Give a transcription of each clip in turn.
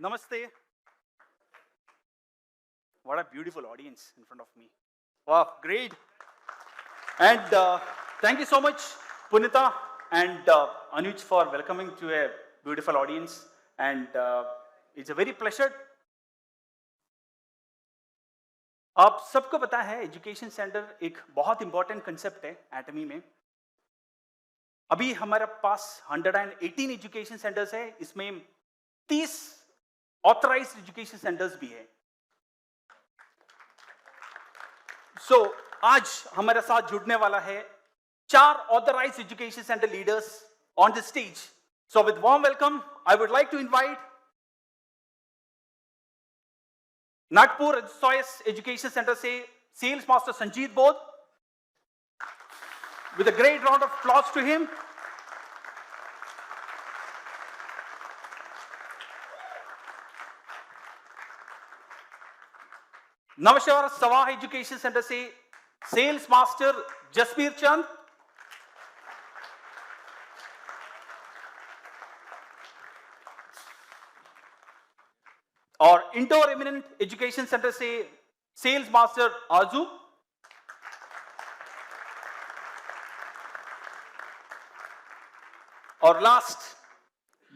Namaste. What a beautiful audience in front of me. Wow, great. And thank you so much, Punita and Anuj, for welcoming to a beautiful audience. And it's a very pleasure. आप सबको पता है education centre एक बहुत important concept है एटमी में. अभी हमारे पास 118 एजुकेशन सेंटर्स है, इसमें 30 ऑथराइज्ड एजुकेशन सेंटर्स भी है. आज हमारे साथ जुड़ने वाला है 4 authorised education centre leaders on the stage. So with warm welcome I would like to invite Nagpur सॉयस एजुकेशन सेंटर से sales master Sanjeet Bodh. With a great round of applause to him. Nawanshahr सवाह एजुकेशन सेंटर से सेल्स मास्टर जसबीर चंद. और Indore eminent education centre से sales master Aju. और last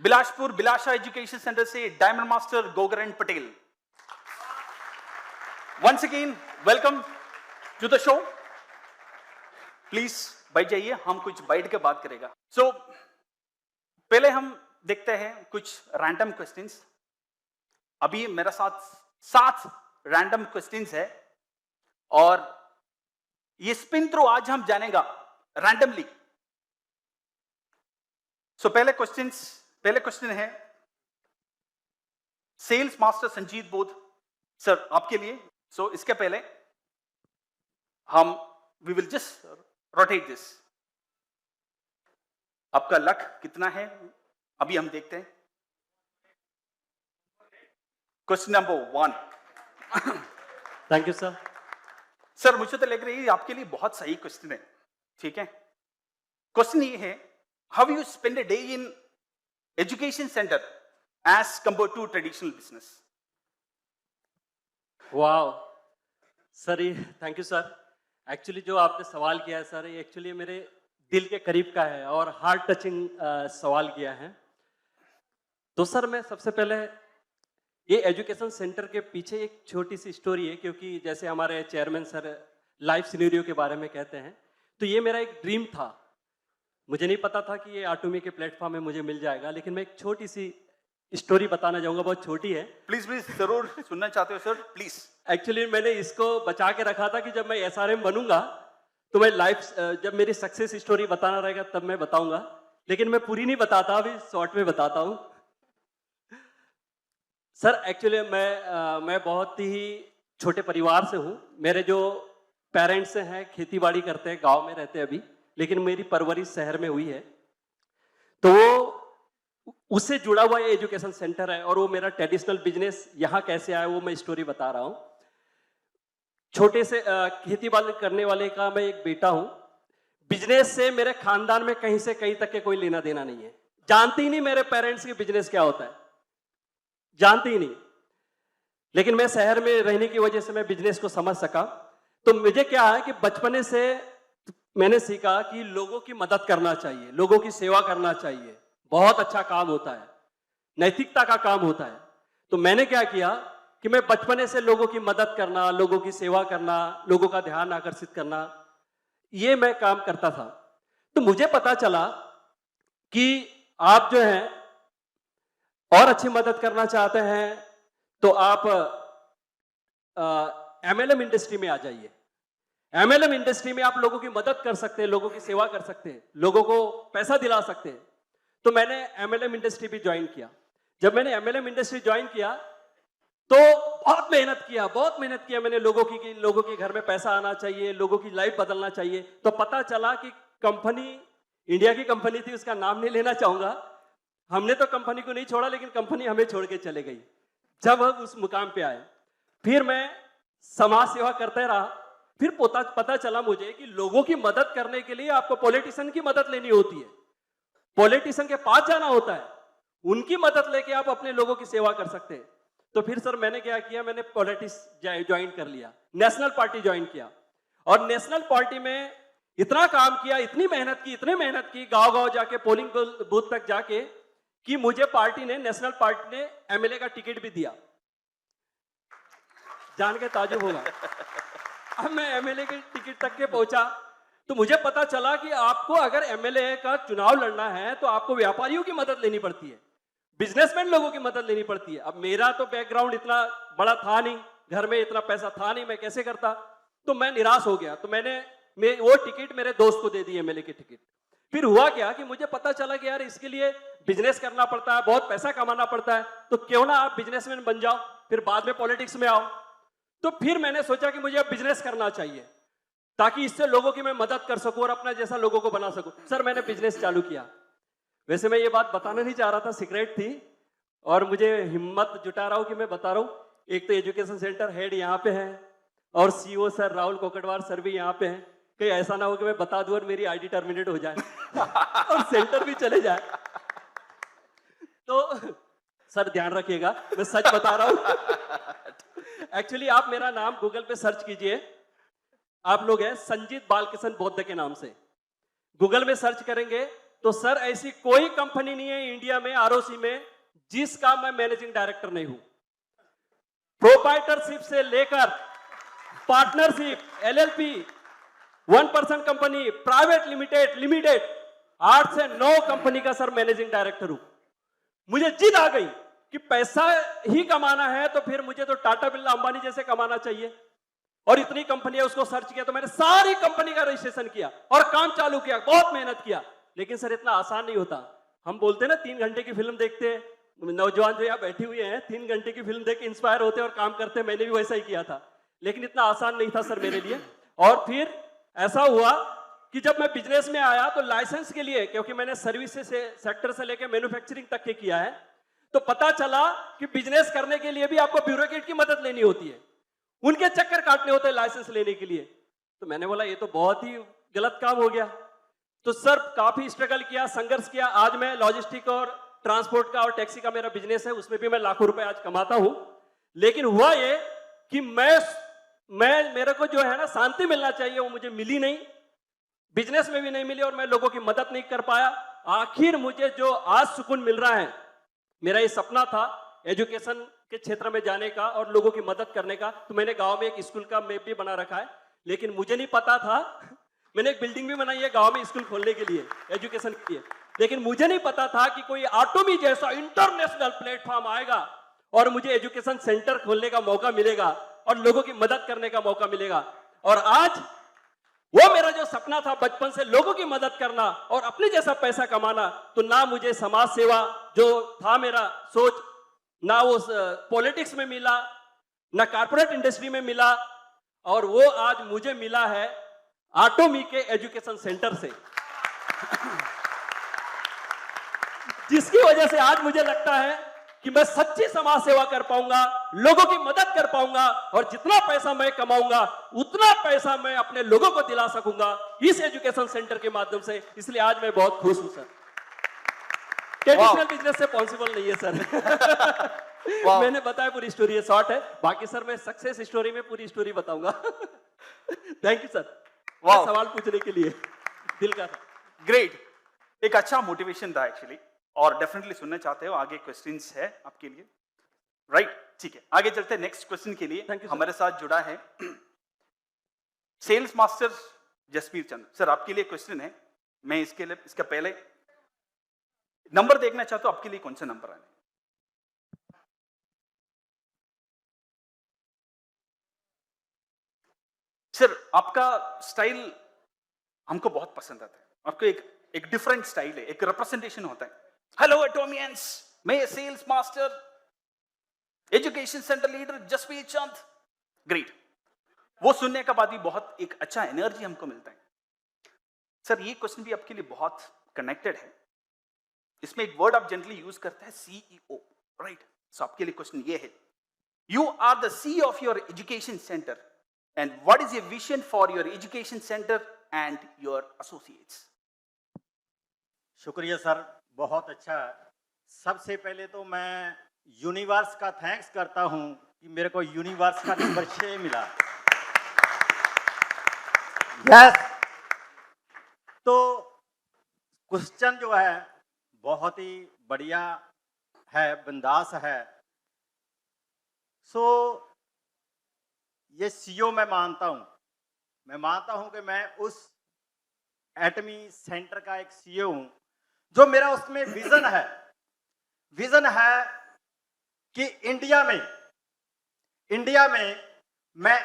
Bilaspur Bilasha education centre से diamond master गोगरन Patel. Once again welcome to the show. Please बैठ जाइए, हम कुछ बैठ के बात करेगा. पहले हम देखते हैं कुछ रैंडम क्वेश्चंस. अभी मेरे साथ 7 रैंडम क्वेश्चंस है और ये स्पिन थ्रू आज हम जानेगा रैंडमली. पहले क्वेश्चन है सेल्स मास्टर संजीत बोध सर आपके लिए. इसके पहले हम we will just rotate this. आपका लक कितना है अभी हम देखते हैं. Question number 1. Thank you sir. Sir मुझे तो लग रही है आपके लिए बहुत सही क्वेश्चन है. ठीक है, क्वेश्चन ये है, how you spend a day in education center as compared to traditional business? Wow sir, ये थैंक यू सर. एक्चुअली जो आपने सवाल किया है सर, ये एक्चुअली मेरे दिल के करीब का है और हार्ट टचिंग सवाल किया है. तो सर मैं सबसे पहले ये एजुकेशन सेंटर के पीछे एक छोटी सी स्टोरी है, क्योंकि जैसे हमारे चेयरमैन सर लाइफ सिनेरियो के बारे में कहते हैं, तो ये मेरा एक ड्रीम था. मुझे नहीं पता था कि ये आटोमी के प्लेटफॉर्म में मुझे मिल जाएगा, लेकिन मैं एक छोटी सी स्टोरी बताना चाहूंगा, बहुत छोटी है. प्लीज जरूर सुनना चाहते हो सर, प्लीज. एक्चुअली मैंने इसको बचा के रखा था कि जब मैं एसआरएम बनूंगा तो मैं जब मेरी सक्सेस स्टोरी बताना रहेगा तब मैं बताऊंगा, लेकिन मैं पूरी नहीं बताता, अभी शॉर्ट में बताता हूं. सर एक्चुअली मैं बहुत ही छोटे परिवार से हूं. मेरे जो पेरेंट्स हैं खेती बाड़ी करते हैं, गाँव में रहते हैं अभी, लेकिन मेरी परवरिश शहर में हुई है. तो वो उससे जुड़ा हुआ ये एजुकेशन सेंटर है और वो मेरा ट्रेडिशनल बिजनेस यहाँ कैसे आया वो मैं स्टोरी बता रहा हूँ. छोटे से खेती बाड़ी करने वाले का मैं एक बेटा हूँ. बिजनेस से मेरे खानदान में कहीं से कहीं तक के कोई लेना देना नहीं है. जानते ही नहीं मेरे पेरेंट्स की बिजनेस क्या होता है, जानते ही नहीं. लेकिन मैं शहर में रहने की वजह से मैं बिजनेस को समझ सका. तो मुझे क्या है कि बचपने से मैंने सीखा कि लोगों की मदद करना चाहिए, लोगों की सेवा करना चाहिए, बहुत अच्छा काम होता है, नैतिकता का काम होता है. तो मैंने क्या किया कि मैं बचपने से लोगों की मदद करना, लोगों की सेवा करना, लोगों का ध्यान आकर्षित करना, ये मैं काम करता था. तो मुझे पता चला कि आप जो हैं और अच्छी मदद करना चाहते हैं तो आप एमएलएम इंडस्ट्री में आ जाइए. एमएलएम इंडस्ट्री में आप लोगों की मदद कर सकते हैं, लोगों की सेवा कर सकते हैं, लोगों को पैसा दिला सकते हैं. तो मैंने एमएलएम इंडस्ट्री भी ज्वाइन किया. जब मैंने एमएलएम इंडस्ट्री ज्वाइन किया तो बहुत मेहनत किया मैंने लोगों के घर में पैसा आना चाहिए, लोगों की लाइफ बदलना चाहिए. तो पता चला कि कंपनी इंडिया की कंपनी थी, उसका नाम नहीं लेना चाहूंगा. हमने तो कंपनी को नहीं छोड़ा, लेकिन कंपनी हमें छोड़ के चले गई. जब हम उस मुकाम पे आए, फिर मैं समाज सेवा करते रहा. फिर पता चला मुझे कि लोगों की मदद करने के लिए आपको पॉलिटिशियन की मदद लेनी होती है, पॉलिटिशियन के पास जाना होता है, उनकी मदद लेके आप अपने लोगों की सेवा कर सकते हैं। तो फिर सर मैंने क्या किया, मैंने पॉलिटिक्स ज्वाइन कर लिया, नेशनल पार्टी ज्वाइन किया और नेशनल पार्टी में इतना काम किया, इतनी मेहनत की गांव गांव जाके पोलिंग बूथ तक जाके कि मुझे पार्टी ने, नेशनल पार्टी ने एमएलए का टिकट भी दिया। जान के ताजुब होगा। अब मैं एमएलए के टिकट तक के पहुंचा तो मुझे पता चला कि आपको अगर एमएलए का चुनाव लड़ना है तो आपको व्यापारियों की मदद लेनी पड़ती है, बिजनेसमैन लोगों की मदद लेनी पड़ती है। अब मेरा तो बैकग्राउंड इतना बड़ा था नहीं, घर में इतना पैसा था नहीं, मैं कैसे करता। तो मैं निराश हो गया। तो मैंने वो टिकट मेरे दोस्त को दे दी, एमएलए की टिकट। फिर हुआ क्या कि मुझे पता चला कि यार इसके लिए बिजनेस करना पड़ता है, बहुत पैसा कमाना पड़ता है, तो क्यों ना आप बिजनेसमैन बन जाओ, फिर बाद में पॉलिटिक्स में आओ। तो फिर मैंने सोचा कि मुझे अब बिजनेस करना चाहिए ताकि इससे लोगों की मैं मदद कर सकूं और अपना जैसा लोगों को बना सकूं। सर मैंने बिजनेस चालू किया। वैसे मैं ये बात बताना नहीं चाह रहा था, सीक्रेट थी, और मुझे हिम्मत जुटा रहा हूं कि मैं बता रहा हूं। एक तो एजुकेशन सेंटर हेड यहाँ पे है और सीईओ सर राहुल कोकटवार सर भी यहाँ पे हैं। कहीं ऐसा ना हो कि मैं बता दूं और मेरी आईडी टर्मिनेट हो जाए और सेंटर भी चले जाए। तो सर ध्यान रखिएगा, मैं सच बता रहा हूं। एक्चुअली आप मेरा नाम गूगल पे सर्च कीजिए, आप लोग हैं संजीत बालकिशन बौद्ध के नाम से, गूगल में सर्च करेंगे तो सर ऐसी कोई कंपनी नहीं है इंडिया में, आरओसी में, जिसका मैं मैनेजिंग डायरेक्टर नहीं हूं। प्रोप्राइटरशिप से लेकर partnership, LLP, 1% company, private limited 8 से 9 कंपनी का सर मैनेजिंग डायरेक्टर हूं। मुझे जिद आ गई कि पैसा ही कमाना है तो फिर मुझे तो टाटा बिरला अंबानी जैसे कमाना चाहिए। और इतनी कंपनियां, उसको सर्च किया तो मैंने सारी कंपनी का रजिस्ट्रेशन किया और काम चालू किया, बहुत मेहनत किया। लेकिन सर इतना आसान नहीं होता। हम बोलते हैं ना 3 घंटे की फिल्म देखते हैं, नौजवान जो यहाँ बैठे हुए हैं 3 घंटे की फिल्म देख के इंस्पायर होते हैं और काम करते हैं। मैंने भी वैसा ही किया था, लेकिन इतना आसान नहीं था सर मेरे लिए। और फिर ऐसा हुआ कि जब मैं बिजनेस में आया तो लाइसेंस के लिए, क्योंकि मैंने सर्विसेज से सेक्टर से लेकर मैन्युफैक्चरिंग तक के किया है, तो पता चला कि बिजनेस करने के लिए भी आपको ब्यूरोक्रेट की मदद लेनी होती है, उनके चक्कर काटने होते हैं लाइसेंस लेने के लिए। तो मैंने बोला ये तो बहुत ही गलत काम हो गया। तो सर काफी स्ट्रगल किया, संघर्ष किया। आज मैं लॉजिस्टिक और ट्रांसपोर्ट का और टैक्सी का मेरा बिजनेस है, उसमें भी मैं लाखों रुपए आज कमाता हूं। लेकिन हुआ ये कि मेरे को जो है ना शांति मिलना चाहिए, वो मुझे मिली नहीं, बिजनेस में भी नहीं मिली और मैं लोगों की मदद नहीं कर पाया। आखिर मुझे जो आज सुकून मिल रहा है, मेरा ये सपना था एजुकेशन के क्षेत्र में जाने का और लोगों की मदद करने का। तो मैंने गांव में एक स्कूल का मैप भी बना रखा है, लेकिन मुझे नहीं पता था, मैंने एक बिल्डिंग भी बनाई है गांव में स्कूल खोलने के लिए, एजुकेशन के लिए, लेकिन मुझे नहीं पता था कि कोई ऑटोमी जैसा इंटरनेशनल प्लेटफॉर्म आएगा और मुझे एजुकेशन सेंटर खोलने का मौका मिलेगा और लोगों की मदद करने का मौका मिलेगा। और आज वो मेरा जो सपना था बचपन से, लोगों की मदद करना और अपने जैसा पैसा कमाना, तो ना मुझे समाज सेवा जो था मेरा सोच, ना वो पॉलिटिक्स में मिला, ना कॉर्पोरेट इंडस्ट्री में मिला, और वो आज मुझे मिला है ऑटोमी के एजुकेशन सेंटर से, जिसकी वजह से आज मुझे लगता है कि मैं सच्ची समाज सेवा कर पाऊंगा, लोगों की मदद कर पाऊंगा, और जितना पैसा मैं कमाऊंगा उतना पैसा मैं अपने लोगों को दिला सकूंगा इस एजुकेशन सेंटर के माध्यम से। इसलिए आज मैं बहुत खुश हूं सर। ट्रेडिशनल बिजनेस से पॉसिबल नहीं है सर। मैंने बताया पूरी स्टोरी है, शॉर्ट है, बाकी सर मैं सक्सेस स्टोरी में पूरी स्टोरी बताऊंगा। थैंक यू सर, सवाल पूछने के लिए दिल का था। ग्रेट, एक अच्छा मोटिवेशन था एक्चुअली, और डेफिनेटली सुनना चाहते हो। आगे क्वेश्चंस है आपके लिए, राइट? ठीक है, आगे चलते हैं नेक्स्ट क्वेश्चन के लिए। हमारे साथ जुड़ा है सेल्स मास्टर जसबीर चंद सर। आपके लिए क्वेश्चन है, मैं इसका पहले नंबर देखना चाहता हूं, आपके लिए कौन सा नंबर है? सर आपका स्टाइल हमको बहुत पसंद आता है। आपको एक डिफरेंट स्टाइल है, एक रिप्रेजेंटेशन होता है। हेलो एटोमियंस, मैं sales master education centre leader Jasbir Chand. Great, वो सुनने के बाद भी बहुत एक अच्छा एनर्जी हमको मिलता है। सर ये क्वेश्चन भी आपके लिए बहुत कनेक्टेड है। इसमें एक वर्ड आप जनरली यूज करते हैं, सीईओ, राइट? सो आपके लिए क्वेश्चन ये है, you are the C of your education centre, and what is your vision for your education centre and your associates? शुक्रिया सर, बहुत अच्छा सबसे पहले तो मैं यूनिवर्स का थैंक्स करता हूं कि मेरे को यूनिवर्स का नंबर 6 मिला। यस, तो क्वेश्चन जो है बहुत ही बढ़िया है, बिंदास है। सो ये सीईओ मैं मानता हूं कि मैं उस एटमी सेंटर का एक सीईओ हूं, जो मेरा उसमें विजन है कि इंडिया में मैं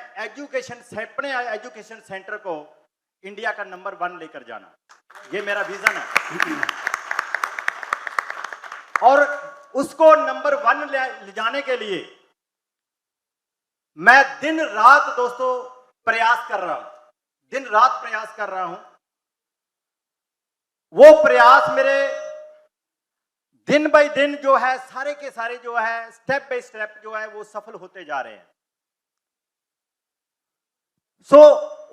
अपने एजुकेशन सेंटर को इंडिया का नंबर 1 लेकर जाना, ये मेरा विजन है। और उसको नंबर 1 ले जाने के लिए मैं दिन रात दोस्तों प्रयास कर रहा हूं। वो प्रयास मेरे दिन बाय दिन जो है सारे के सारे जो है स्टेप बाय स्टेप जो है वो सफल होते जा रहे हैं। सो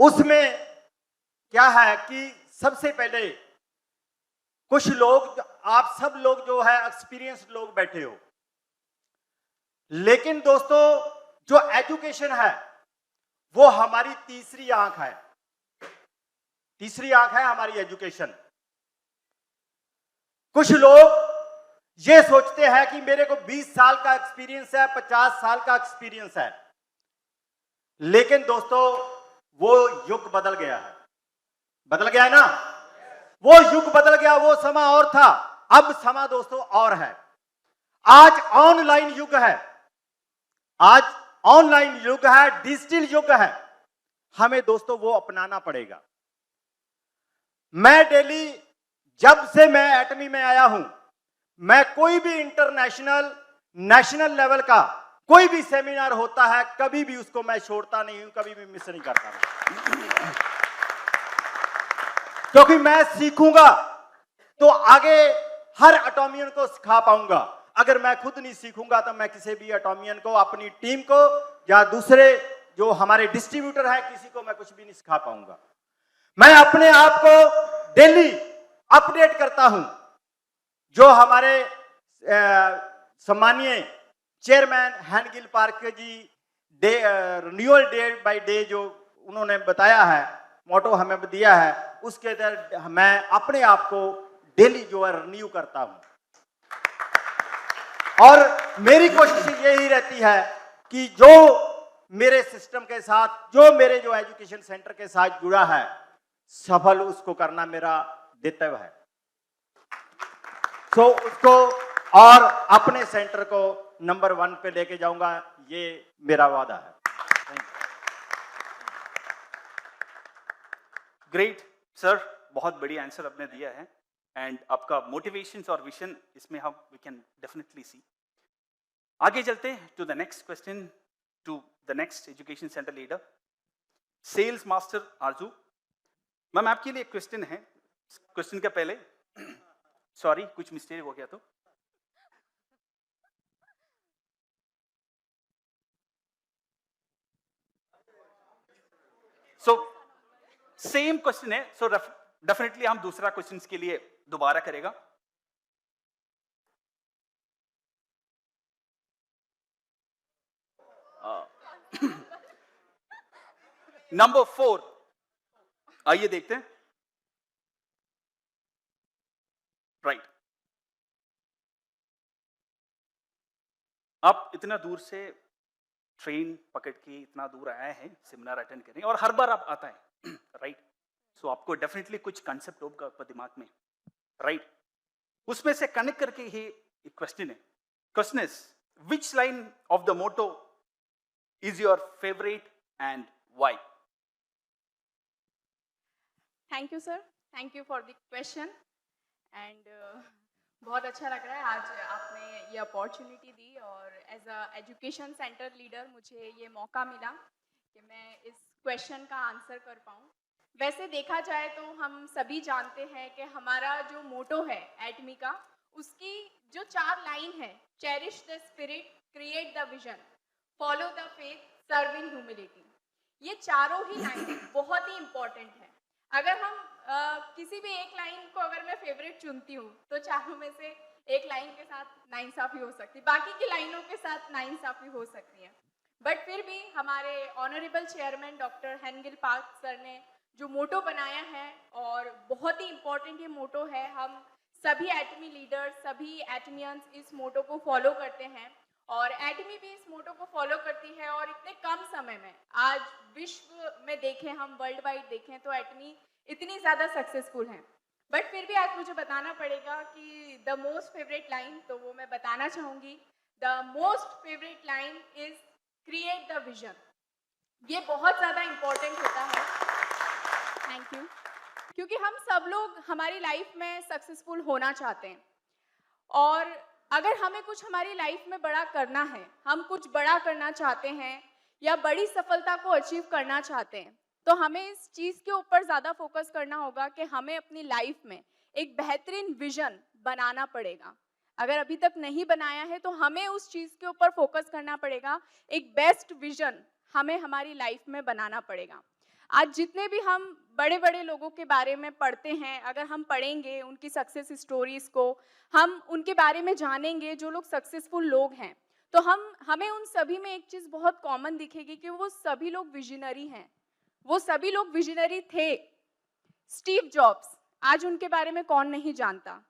उसमें क्या है कि सबसे पहले कुछ लोग, आप सब लोग जो है एक्सपीरियंस्ड लोग बैठे हो, लेकिन दोस्तों जो एजुकेशन है वो हमारी तीसरी आंख है हमारी एजुकेशन। कुछ लोग ये सोचते हैं कि मेरे को 20 साल का एक्सपीरियंस है, 50 साल का एक्सपीरियंस है, लेकिन दोस्तों वो युग बदल गया है ना। वो युग बदल गया, वो समा और था, अब समा दोस्तों और है। आज ऑनलाइन युग है, डिजिटल युग है, हमें दोस्तों वो अपनाना पड़ेगा। मैं डेली जब से मैं एटमी में आया हूं, मैं कोई भी इंटरनेशनल नेशनल लेवल का कोई भी सेमिनार होता है, कभी भी उसको मैं छोड़ता नहीं हूं, कभी भी मिस नहीं करता हूं, क्योंकि मैं सीखूंगा तो आगे हर एटॉमियन को सिखा पाऊंगा। अगर मैं खुद नहीं सीखूंगा तो मैं किसी भी एटॉमियन को, अपनी टीम को या दूसरे जो हमारे डिस्ट्रीब्यूटर है, किसी को मैं कुछ भी नहीं सिखा पाऊंगा। मैं अपने आप को डेली अपडेट करता हूं। जो हमारे सम्मानीय chairman Hangil Park ji renewal day by day जो उन्होंने बताया है, मोटो हमें दिया है, उसके तहत मैं अपने आप को डेली जो है रिन्यू करता हूं। और मेरी कोशिश यही रहती है कि जो मेरे सिस्टम के साथ, जो मेरे जो एजुकेशन सेंटर के साथ जुड़ा है, सफल उसको करना मेरा दायित्व है। तो उसको और अपने सेंटर को नंबर 1 पे लेके जाऊंगा, ये मेरा वादा है। ग्रेट सर, बहुत बढ़िया आंसर आपने दिया है, एंड आपका मोटिवेशंस और विजन इसमें हम वी कैन डेफिनेटली सी। आगे चलते हैं to the next question, to the next education centre leader, sales master Arzoo ma'am. आपके लिए क्वेश्चन है। क्वेश्चन का पहले सॉरी कुछ मिस्टेक हो गया तो सेम क्वेश्चन है, सो डेफिनेटली हम दूसरा क्वेश्चन के लिए दोबारा करेगा। नंबर 4, आइए देखते हैं। राइट, आप इतना दूर से ट्रेन पकड़ के इतना दूर आए हैं सेमिनार अटेंड करने, और हर बार आप आता है राइट। सो आपको डेफिनेटली कुछ कंसेप्ट होगा आपके दिमाग में, राइट। उसमें से कनेक्ट करके ही क्वेश्चन है। Question is, which line of the motto is your favourite and why? Thank you sir, thank you for the question. And बहुत अच्छा लग रहा है आज आपने ये अपॉर्चुनिटी दी, और as a education centre leader मुझे ये मौका मिला कि मैं इस क्वेश्चन का आंसर कर पाऊँ। वैसे देखा जाए तो हम सभी जानते हैं कि हमारा जो मोटो है एटमी का, उसकी जो 4 लाइन है, cherish the spirit, create the vision, follow the faith, serve in humility, ये चारों ही लाइन बहुत ही इम्पोर्टेंट है। अगर हम किसी भी एक लाइन को अगर मैं फेवरेट चुनती हूँ तो चारों में से एक लाइन के साथ नाइंसाफी हो सकती है, बाकी की लाइनों के साथ नाइंसाफी हो सकती है, बट फिर भी हमारे honourable chairman doctor Hangil Park sir ने जो मोटो बनाया है, और बहुत ही इम्पोर्टेंट ये मोटो है, हम सभी एटमी लीडर्स, सभी एटमियंस इस मोटो को फॉलो करते हैं और एटमी भी इस मोटो को फॉलो करती है। और इतने कम समय में आज विश्व में देखें, हम वर्ल्ड वाइड देखें तो एटमी इतनी ज़्यादा सक्सेसफुल हैं, बट फिर भी आज मुझे बताना पड़ेगा कि द मोस्ट फेवरेट लाइन, तो वो मैं बताना चाहूँगी। The most favourite line is create the vision. ये बहुत ज़्यादा इम्पोर्टेंट होता है। Thank you. क्योंकि हम सब लोग हमारी लाइफ में सक्सेसफुल होना चाहते हैं, और अगर हमें कुछ हमारी लाइफ में बड़ा करना है, हम कुछ बड़ा करना चाहते हैं या बड़ी सफलता को अचीव करना चाहते हैं, तो हमें इस चीज़ के ऊपर ज़्यादा फोकस करना होगा कि हमें अपनी लाइफ में एक बेहतरीन विजन बनाना पड़ेगा। अगर अभी तक नहीं बनाया है तो हमें उस चीज़ के ऊपर फोकस करना पड़ेगा। एक बेस्ट विजन हमें हमारी लाइफ में बनाना पड़ेगा। आज जितने भी हम बड़े बड़े लोगों के बारे में पढ़ते हैं, अगर हम पढ़ेंगे उनकी सक्सेस स्टोरीज को, हम उनके बारे में जानेंगे, जो लोग सक्सेसफुल लोग हैं, तो हमें उन सभी में एक चीज़ बहुत कॉमन दिखेगी कि वो सभी लोग विजनरी हैं, वो सभी लोग विजनरी थे। स्टीव जॉब्स, आज उनके बारे में कौन नहीं जानता।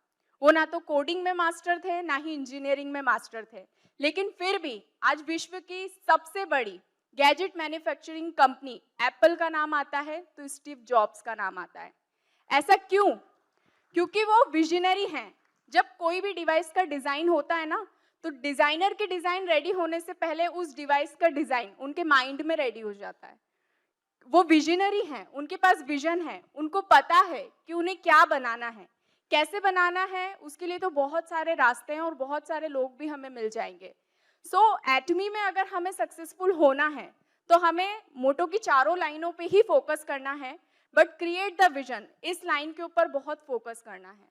वो ना तो कोडिंग में मास्टर थे, ना ही इंजीनियरिंग में मास्टर थे, लेकिन फिर भी आज विश्व की सबसे बड़ी गैजेट मैन्युफैक्चरिंग कंपनी एप्पल का नाम आता है तो स्टीव जॉब्स का नाम आता है। ऐसा क्यों? क्योंकि वो विजनरी हैं। जब कोई भी डिवाइस का डिज़ाइन होता है ना, तो डिज़ाइनर के डिज़ाइन रेडी होने से पहले उस डिवाइस का डिज़ाइन उनके माइंड में रेडी हो जाता है। वो विजनरी हैं, उनके पास विजन है, उनको पता है कि उन्हें क्या बनाना है, कैसे बनाना है। उसके लिए तो बहुत सारे रास्ते हैं और बहुत सारे लोग भी हमें मिल जाएंगे। सो एटमी में अगर हमें सक्सेसफुल होना है तो हमें मोटो की चारों लाइनों पे ही फोकस करना है, बट क्रिएट द विजन, इस लाइन के ऊपर बहुत फोकस करना है।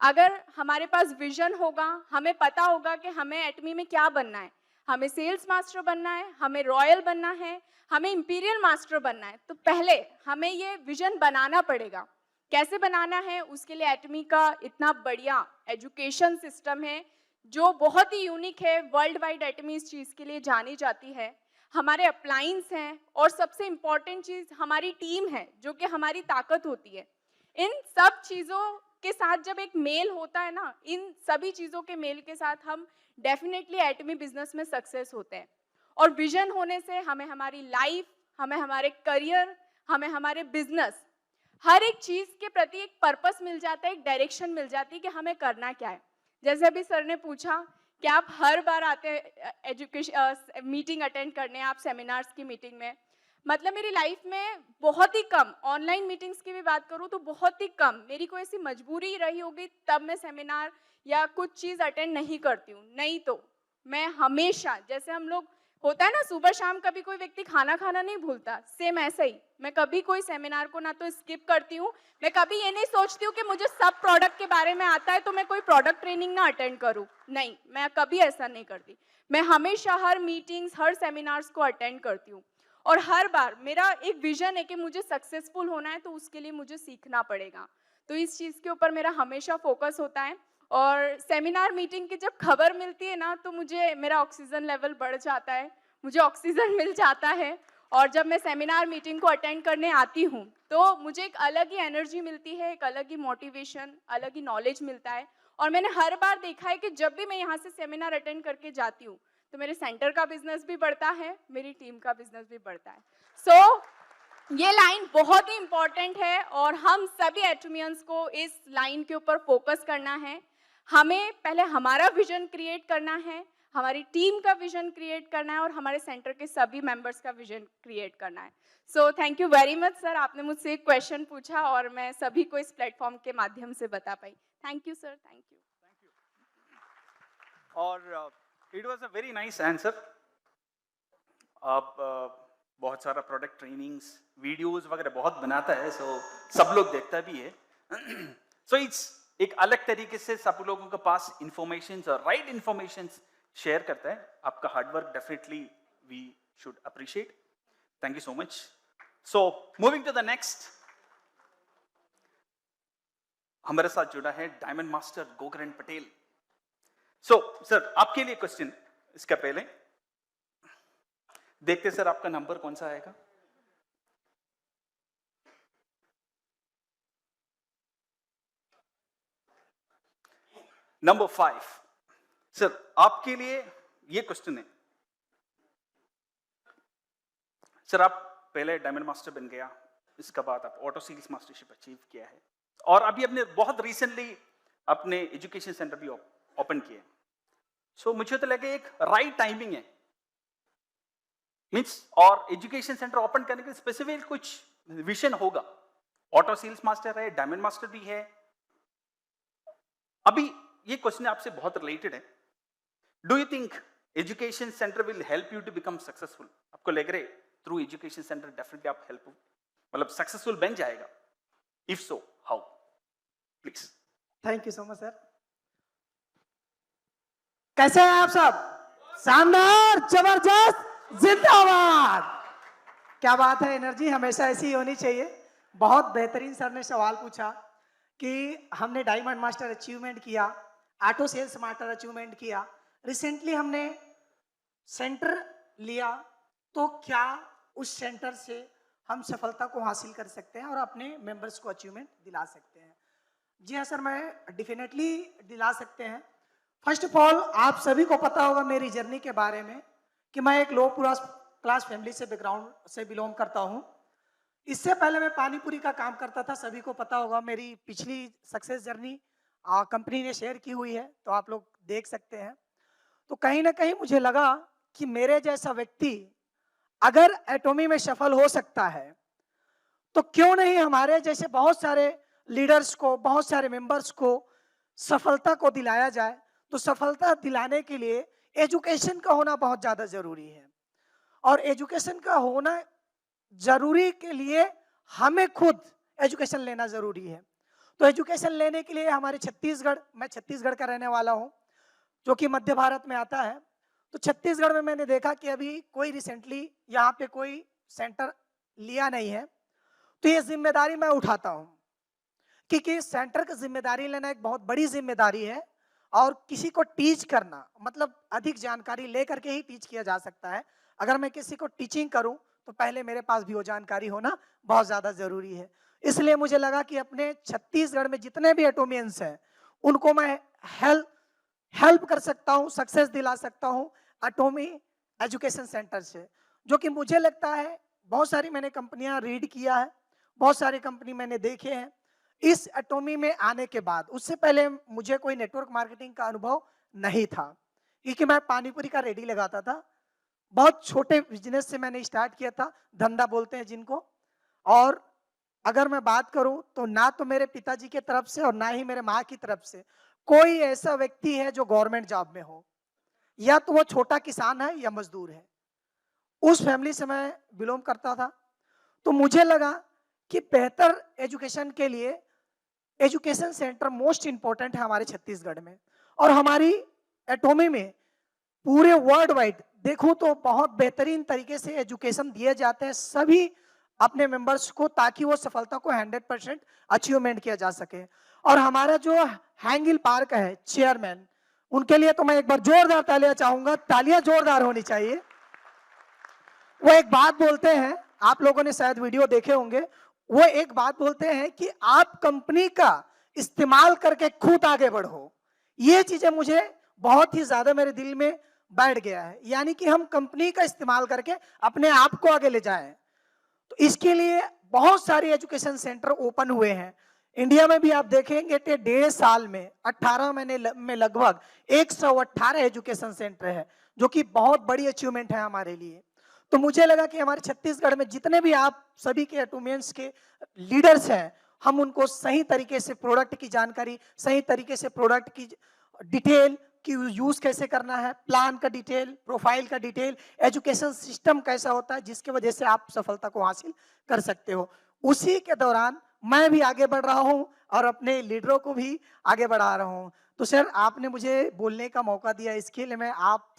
अगर हमारे पास विजन होगा, हमें पता होगा कि हमें एटमी में क्या बनना है, हमें सेल्स मास्टर बनना है, हमें रॉयल बनना है, हमें इंपीरियल मास्टर बनना है, तो पहले हमें ये विजन बनाना पड़ेगा। कैसे बनाना है? उसके लिए एटमी का इतना बढ़िया एजुकेशन सिस्टम है जो बहुत ही यूनिक है। वर्ल्ड वाइड एटमी इस चीज़ के लिए जानी जाती है। हमारे अप्लायंस हैं, और सबसे इम्पॉर्टेंट चीज़ हमारी टीम है, जो कि हमारी ताकत होती है। इन सब चीज़ों के साथ जब एक मेल होता है ना, इन सभी चीज़ों के मेल के साथ हम डेफिनेटली एटमी बिजनेस में सक्सेस होते हैं। और विजन होने से हमें हमारी लाइफ, हमें हमारे करियर, हमें हमारे बिजनेस, हर एक चीज़ के प्रति एक पर्पस मिल जाता है, एक डायरेक्शन मिल जाती है कि हमें करना क्या है। जैसे अभी सर ने पूछा कि आप हर बार आते हैं एजुकेशन मीटिंग अटेंड करने, आप सेमिनार्स की मीटिंग में, मतलब मेरी लाइफ में बहुत ही कम, ऑनलाइन मीटिंग्स की भी बात करूँ तो बहुत ही कम, मेरी कोई ऐसी मजबूरी रही होगी तब मैं सेमिनार या कुछ चीज़ अटेंड नहीं करती हूँ। नहीं तो मैं हमेशा, जैसे हम लोग होता है ना सुबह शाम कभी कोई व्यक्ति खाना खाना नहीं भूलता, सेम ऐसा ही मैं कभी कोई सेमिनार को ना तो स्किप करती हूँ, मैं कभी ये नहीं सोचती हूँ कि मुझे सब प्रोडक्ट के बारे में आता है तो मैं कोई प्रोडक्ट ट्रेनिंग ना अटेंड करूँ। नहीं, मैं कभी ऐसा नहीं करती। मैं हमेशा हर मीटिंग्स, हर सेमिनार्स को अटेंड करती हूँ, और हर बार मेरा एक विजन है कि मुझे सक्सेसफुल होना है तो उसके लिए मुझे सीखना पड़ेगा। तो इस चीज़ के ऊपर मेरा हमेशा फोकस होता है। और सेमिनार मीटिंग की जब खबर मिलती है ना, तो मुझे मेरा ऑक्सीजन लेवल बढ़ जाता है, मुझे ऑक्सीजन मिल जाता है। और जब मैं सेमिनार मीटिंग को अटेंड करने आती हूँ तो मुझे एक अलग ही एनर्जी मिलती है, एक अलग ही मोटिवेशन, अलग ही नॉलेज मिलता है। और मैंने हर बार देखा है कि जब भी मैं यहाँ से सेमिनार अटेंड करके जाती हूँ तो मेरे सेंटर का बिजनेस भी बढ़ता है, मेरी टीम का बिजनेस भी बढ़ता है। सो ये लाइन बहुत ही इंपॉर्टेंट है और हम सभी एटमियंस को इस लाइन के ऊपर फोकस करना है। हमें पहले हमारा विजन क्रिएट करना है, हमारी टीम का विजन क्रिएट करना है, और हमारे सेंटर के सभी मेंबर्स का विजन क्रिएट करना है। So thank you very much sir, आपने मुझसे एक क्वेश्चन पूछा और मैं सभी को इस प्लेटफॉर्म के माध्यम से बता पाई। Thank you sir, thank you. और it was a very nice answer. आप बहुत सारा प्रोडक्ट ट्रेनिंग्स, वीडियोस वगैरह बहुत बनाता है, सो सब लोग देखता भी है। सो इट्स एक अलग तरीके से सब लोगों के पास इंफॉर्मेशन और राइट इंफॉर्मेशन शेयर करता है। आपका hard work definitely we should appreciate. Thank you so much. So moving to the next, हमारे साथ जुड़ा है diamond master Gokaran Patel. So sir आपके लिए क्वेश्चन, इसका पहले देखते सर आपका नंबर कौन सा आएगा। नंबर 5 सर आपके लिए ये क्वेश्चन है। सर आप पहले डायमंड मास्टर बन गया, इसके बाद आप ऑटो सेल्स मास्टरशिप अचीव किया है, और अभी आपने बहुत रिसेंटली अपने एजुकेशन सेंटर भी ओपन किए। सो मुझे तो लगे एक राइट टाइमिंग है, मींस और एजुकेशन सेंटर ओपन करने के स्पेसिफिक कुछ विजन होगा। ऑटो सेल्स मास्टर है, डायमंड मास्टर भी है। अभी ये क्वेश्चन आपसे बहुत रिलेटेड है। Do you think education centre will help you to become successful? आपको लग रहा है थ्रू एजुकेशन सेंटर डेफिनेटली आप हेल्प मतलब सक्सेसफुल बन जाएगा? If so how, please. Thank you so much sir. कैसे हैं आप सब? शानदार, जबरदस्त, जिंदाबाद। क्या बात है, एनर्जी हमेशा ऐसी ही होनी चाहिए। बहुत बेहतरीन सर ने सवाल पूछा कि हमने डायमंड मास्टर अचीवमेंट किया, ऑटो सेल्स मास्टर अचीवमेंट किया, रिसेंटली हमने सेंटर लिया, तो क्या उस सेंटर से हम सफलता को हासिल कर सकते हैं और अपने मेंबर्स को अचीवमेंट दिला सकते हैं? जी हाँ सर, मैं डेफिनेटली दिला सकते हैं। फर्स्ट ऑफ ऑल आप सभी को पता होगा मेरी जर्नी के बारे में कि मैं एक लो क्लास फैमिली से बैकग्राउंड से बिलोंग करता हूँ। इससे पहले मैं पानीपुरी का काम करता था, सभी को पता होगा मेरी पिछली सक्सेस जर्नी कंपनी ने शेयर की हुई है, तो आप लोग देख सकते हैं। तो कहीं ना कहीं मुझे लगा कि मेरे जैसा व्यक्ति अगर एटॉमी में सफल हो सकता है तो क्यों नहीं हमारे जैसे बहुत सारे लीडर्स को, बहुत सारे मेंबर्स को सफलता को दिलाया जाए। तो सफलता दिलाने के लिए एजुकेशन का होना बहुत ज़्यादा ज़रूरी है, और एजुकेशन का होना ज़रूरी के लिए हमें खुद एजुकेशन लेना ज़रूरी है। तो एजुकेशन लेने के लिए हमारे छत्तीसगढ़, मैं छत्तीसगढ़ का रहने वाला हूँ जो कि मध्य भारत में आता है। तो छत्तीसगढ़ में मैंने देखा कि अभी कोई रिसेंटली यहाँ पे कोई सेंटर लिया नहीं है, तो ये जिम्मेदारी मैं उठाता हूँ, क्योंकि सेंटर की जिम्मेदारी लेना एक बहुत बड़ी जिम्मेदारी है, और किसी को टीच करना मतलब अधिक जानकारी लेकर के ही टीच किया जा सकता है। अगर मैं किसी को टीचिंग करूं तो पहले मेरे पास भी वो जानकारी होना बहुत ज़्यादा ज़रूरी है। इसलिए मुझे लगा कि अपने छत्तीसगढ़ में जितने भी एटोमियंस हैं उनको मैं हेल्प कर सकता हूं, सक्सेस दिला सकता हूं एटॉमी एजुकेशन सेंटर से, जो कि मुझे लगता है बहुत सारी मैंने कंपनियां रीड किया है, बहुत सारी कंपनी मैंने देखे हैं। इस एटॉमी में आने के बाद, उससे पहले मुझे कोई नेटवर्क मार्केटिंग का अनुभव नहीं था, क्योंकि मैं पानीपुरी का रेडी लगाता था। बहुत छोटे बिजनेस से मैंने स्टार्ट किया था, धंधा बोलते हैं जिनको। और अगर मैं बात करूं तो ना तो मेरे पिताजी की तरफ से और ना ही मेरे माँ की तरफ से कोई ऐसा व्यक्ति है जो गवर्नमेंट जॉब में हो, या तो वो छोटा किसान है या मजदूर है। उस फैमिली से मैं बिलोंग करता था। तो मुझे लगा कि बेहतर एजुकेशन के लिए एजुकेशन सेंटर मोस्ट इंपॉर्टेंट है हमारे छत्तीसगढ़ में, और हमारी एटॉमी में पूरे वर्ल्ड वाइड देखूं तो बहुत बेहतरीन तरीके से एजुकेशन दिए जाते हैं सभी अपने मेंबर्स को, ताकि वो सफलता को 100% अचीवमेंट किया जा सके। और हमारा जो हैंगिल पार्क है चेयरमैन, उनके लिए तो मैं एक बार जोरदार तालियां चाहूंगा, तालियां जोरदार होनी चाहिए। वो एक बात बोलते हैं, आप लोगों ने शायद वीडियो देखे होंगे, वो एक बात बोलते हैं कि आप कंपनी का इस्तेमाल करके खुद आगे बढ़ो। ये चीजें मुझे बहुत ही ज्यादा मेरे दिल में बैठ गया है, यानी कि हम कंपनी का इस्तेमाल करके अपने आप को आगे ले जाएं। तो इसके लिए बहुत सारे एजुकेशन सेंटर ओपन हुए हैं इंडिया में भी। आप देखेंगे कि 1.5 साल में 18 महीने में लगभग 118 एजुकेशन सेंटर है, जो कि बहुत बड़ी अचीवमेंट है हमारे लिए। तो मुझे लगा कि हमारे छत्तीसगढ़ में जितने भी आप सभी के एटोमियंस के लीडर्स हैं, हम उनको सही तरीके से प्रोडक्ट की जानकारी, सही तरीके से प्रोडक्ट की डिटेल कि यूज कैसे करना है, प्लान का डिटेल, प्रोफाइल का डिटेल, एजुकेशन सिस्टम कैसा होता है जिसकी वजह से आप सफलता को हासिल कर सकते हो। उसी के दौरान मैं भी आगे बढ़ रहा हूं और अपने लीडरों को भी आगे बढ़ा रहा हूं। तो सर आपने मुझे बोलने का मौका दिया, इसके लिए मैं आप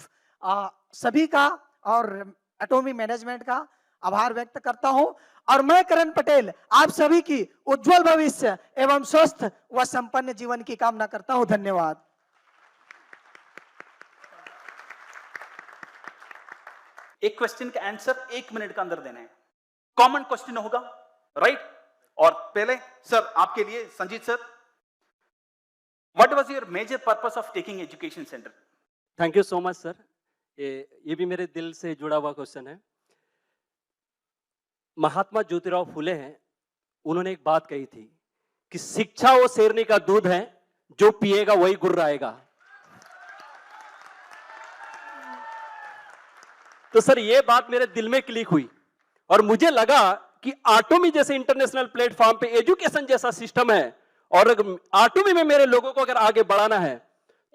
सभी का और एटॉमी मैनेजमेंट का आभार व्यक्त करता हूं। और मैं करण पटेल आप सभी की उज्जवल भविष्य एवं स्वस्थ व संपन्न जीवन की कामना करता हूं। धन्यवाद। एक क्वेश्चन का आंसर 1 मिनट का अंदर देना है, कॉमन क्वेश्चन होगा, राइट? और पहले सर आपके लिए Sanjeet sir, what was your major purpose of taking education centre? Thank you so much sir. ये भी मेरे दिल से जुड़ा हुआ क्वेश्चन है। महात्मा ज्योतिराव फुले हैं, उन्होंने एक बात कही थी कि शिक्षा वो शेरनी का दूध है, जो पिएगा वही गुर्राएगा। तो सर ये बात मेरे दिल में क्लिक हुई और मुझे लगा कि आटोमी जैसे इंटरनेशनल प्लेटफॉर्म पे एजुकेशन जैसा सिस्टम है और आटोमी में मेरे लोगों को अगर आगे बढ़ाना है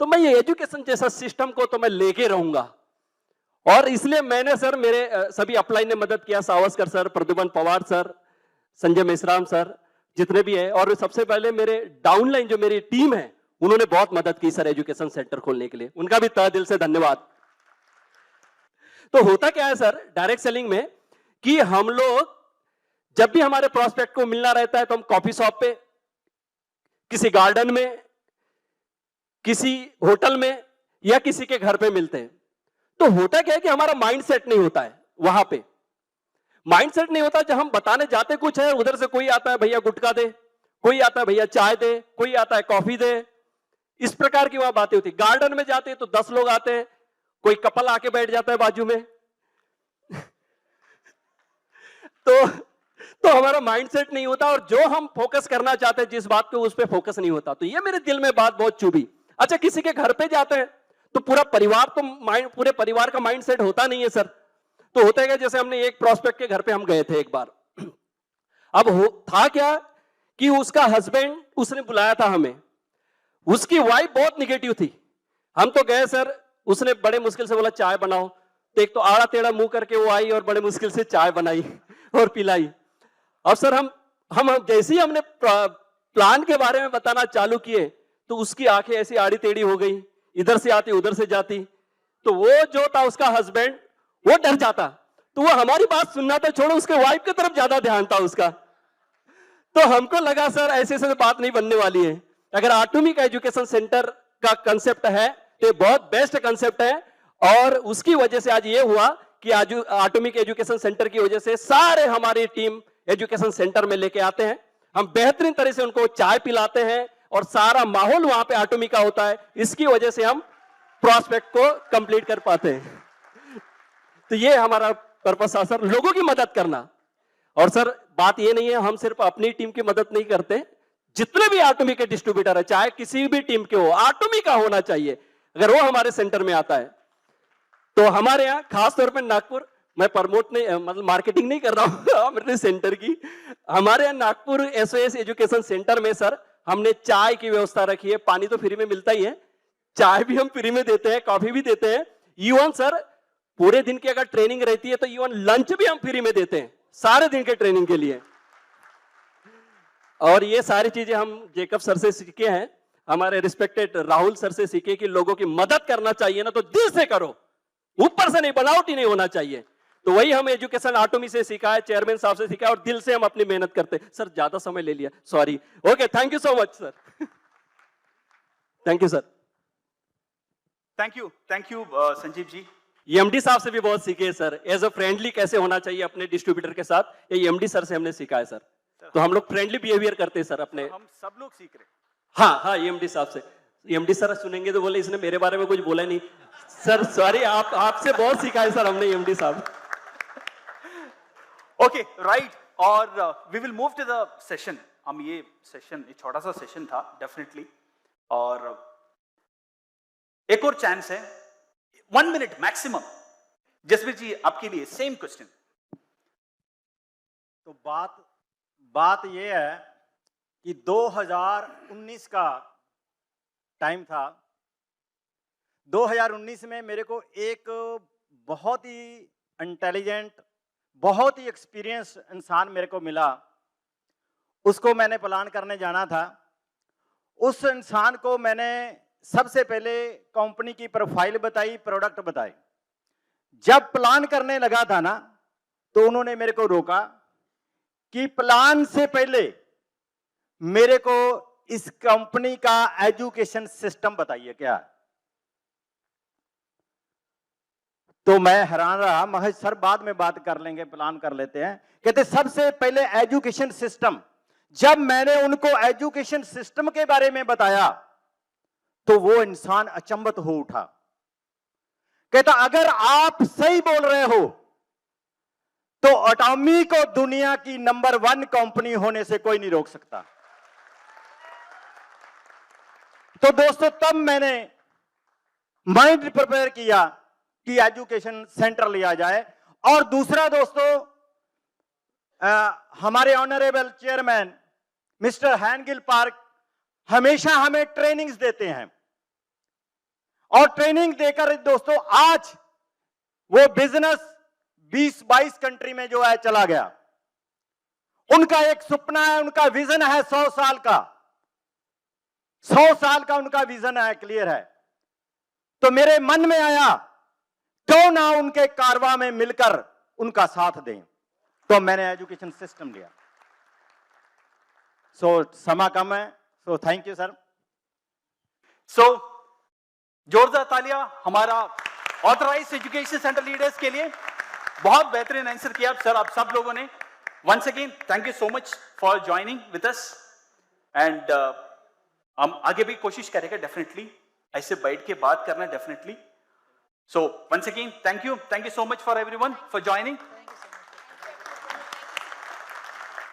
तो मैं ये एजुकेशन जैसा सिस्टम को तो मैं लेके रहूंगा। और इसलिए मैंने सर, मेरे सभी अपलाइन ने मदद किया, Savaskar sir, Pradyuman Pawar sir, Sanjay Meshram sir, जितने भी है, और सबसे पहले मेरे डाउनलाइन जो मेरी टीम है उन्होंने बहुत मदद की सर एजुकेशन सेंटर खोलने के लिए, उनका भी तहे दिल से धन्यवाद। तो होता क्या है सर डायरेक्ट सेलिंग में कि हम लोग जब भी हमारे प्रोस्पेक्ट को मिलना रहता है तो हम कॉफी शॉप पे, किसी गार्डन में, किसी होटल में या किसी के घर पे मिलते हैं। तो होता क्या है कि हमारा माइंड सेट नहीं होता है, वहां पे माइंड सेट नहीं होता। जब हम बताने जाते कुछ है, उधर से कोई आता है भैया गुटखा दे, कोई आता है भैया चाय दे, कोई आता है कॉफी दे, इस प्रकार की वहां बातें होती। गार्डन में जाते हैं तो 10 लोग आते हैं, कोई कपल आके बैठ जाता है बाजू में। तो हमारा माइंडसेट नहीं होता और जो हम फोकस करना चाहते हैं जिस बात पे, उस पे फोकस नहीं होता। तो ये मेरे दिल में बात बहुत चुभी। अच्छा, किसी के घर पे जाते हैं तो पूरा परिवार तो पूरे परिवार का माइंडसेट होता नहीं है सर। तो होता है जैसे हमने एक प्रोस्पेक्ट के घर पे हम गए थे एक बार। अब था क्या कि उसका हस्बैंड, उसने बुलाया था हमें, उसकी वाइफ बहुत निगेटिव थी। हम तो गए सर, उसने बड़े मुश्किल से बोला चाय बनाओ, तो एक तो आड़ा टेढ़ा मुंह करके वो आई और बड़े मुश्किल से चाय बनाई और पिलाई। और सर हम जैसे ही हमने प्लान के बारे में बताना चालू किए तो उसकी आंखें ऐसी आड़ी टेढ़ी हो गई, इधर से आती उधर से जाती। तो वो जो था उसका हस्बैंड, वो डर जाता, तो वो हमारी बात सुनना तो छोड़ो, उसके वाइफ की तरफ ज्यादा ध्यान था उसका। तो हमको लगा सर ऐसे ऐसे बात नहीं बनने वाली है। अगर आटोमी का एजुकेशन सेंटर का कंसेप्ट है तो ये बहुत बेस्ट कंसेप्ट है। और उसकी वजह से आज ये हुआ कि आज आटोमी के एजुकेशन सेंटर की वजह से सारे हमारी टीम एजुकेशन सेंटर में लेके आते हैं, हम बेहतरीन तरह से उनको चाय पिलाते हैं और सारा माहौल वहां पे आटोमी का होता है। इसकी वजह से हम प्रोस्पेक्ट को कंप्लीट कर पाते हैं। तो ये हमारा पर्पस है सर, लोगों की मदद करना। और सर बात ये नहीं है हम सिर्फ अपनी टीम की मदद नहीं करते, जितने भी आटोमी के डिस्ट्रीब्यूटर है, चाहे किसी भी टीम के हो, आटोमी का होना चाहिए। अगर वो हमारे सेंटर में आता है तो हमारे यहाँ खासतौर पर नागपुर, मैं प्रमोट नहीं, मतलब मार्केटिंग नहीं कर रहा हूँ मेरे सेंटर की, हमारे यहाँ नागपुर एसओएस एजुकेशन सेंटर में सर हमने चाय की व्यवस्था रखी है। पानी तो फ्री में मिलता ही है, चाय भी हम फ्री में देते हैं, कॉफी भी देते हैं। इवन सर पूरे दिन की अगर ट्रेनिंग रहती है तो इवन लंच भी हम फ्री में देते हैं सारे दिन के ट्रेनिंग के लिए। और ये सारी चीजें हम जेकब सर से सीखे हैं, हमारे रिस्पेक्टेड राहुल सर से सीखे कि लोगों की मदद करना चाहिए ना तो दिल से करो, ऊपर से नहीं, बनावटी नहीं होना चाहिए। तो वही हम एजुकेशन आटोमी से सीखा है, चेयरमैन साहब से सीखा है और दिल से हम अपनी मेहनत करते हैं। सर ज्यादा समय ले लिया, sorry. Okay, thank you so much sir. Thank you sir. Thank you Sanjeev ji. MD साहब से भी बहुत सीखे सर, एज अ फ्रेंडली कैसे होना चाहिए अपने डिस्ट्रीब्यूटर के साथ, ये एमडी सर से हमने सीखा है सर। तो हम लोग फ्रेंडली बिहेवियर करते हैं सर अपने, हम सब लोग सीख रहे हैं। हाँ एमडी साहब से। एमडी सर सुनेंगे तो बोले इसने मेरे बारे में कुछ बोला नहीं। सर सॉरी, आपसे बहुत सीखा है सर हमने एमडी साहब। Okay, right. और we will move to the session. हम ये सेशन, ये छोटा सा सेशन था डेफिनेटली, और एक और चांस है, 1 मिनट मैक्सिमम। जसवीर जी आपके लिए सेम क्वेश्चन। तो बात ये है कि 2019 का टाइम था। 2019 में मेरे को एक बहुत ही इंटेलिजेंट, बहुत ही एक्सपीरियंस इंसान मेरे को मिला। उसको मैंने प्लान करने जाना था। उस इंसान को मैंने सबसे पहले कंपनी की प्रोफाइल बताई, प्रोडक्ट बताए। जब प्लान करने लगा था ना तो उन्होंने मेरे को रोका कि प्लान से पहले मेरे को इस कंपनी का एजुकेशन सिस्टम बताइए क्या है। तो मैं हैरान रहा। महेश सर बाद में बात कर लेंगे, प्लान कर लेते हैं। कहते सबसे पहले एजुकेशन सिस्टम। जब मैंने उनको एजुकेशन सिस्टम के बारे में बताया तो वो इंसान अचंभित हो उठा। कहता अगर आप सही बोल रहे हो तो एटॉमी को दुनिया की नंबर 1 कंपनी होने से कोई नहीं रोक सकता। तो दोस्तों तब मैंने माइंड प्रिपेयर किया कि एजुकेशन सेंटर लिया जाए। और दूसरा दोस्तों, हमारे ऑनरेबल चेयरमैन मिस्टर हैनगिल पार्क हमेशा हमें ट्रेनिंग्स देते हैं और ट्रेनिंग देकर दोस्तों आज वो बिजनेस 20-22 कंट्री में जो है चला गया। उनका एक सपना है, उनका विजन है 100 साल का। 100 साल का उनका विजन है, क्लियर है। तो मेरे मन में आया क्यों ना उनके कारवां में मिलकर उनका साथ दें, तो मैंने एजुकेशन सिस्टम लिया। सो समा कम है, सो थैंक यू सर। सो जोरदार तालियां हमारा ऑथराइज्ड एजुकेशन सेंटर लीडर्स के लिए। बहुत बेहतरीन आंसर किया सर आप सब लोगों ने। Once again thank you so much for joining with us. And हम आगे भी कोशिश करेंगे डेफिनेटली ऐसे बैठ के बात करना definitely. So once again thank you so much for everyone for joining.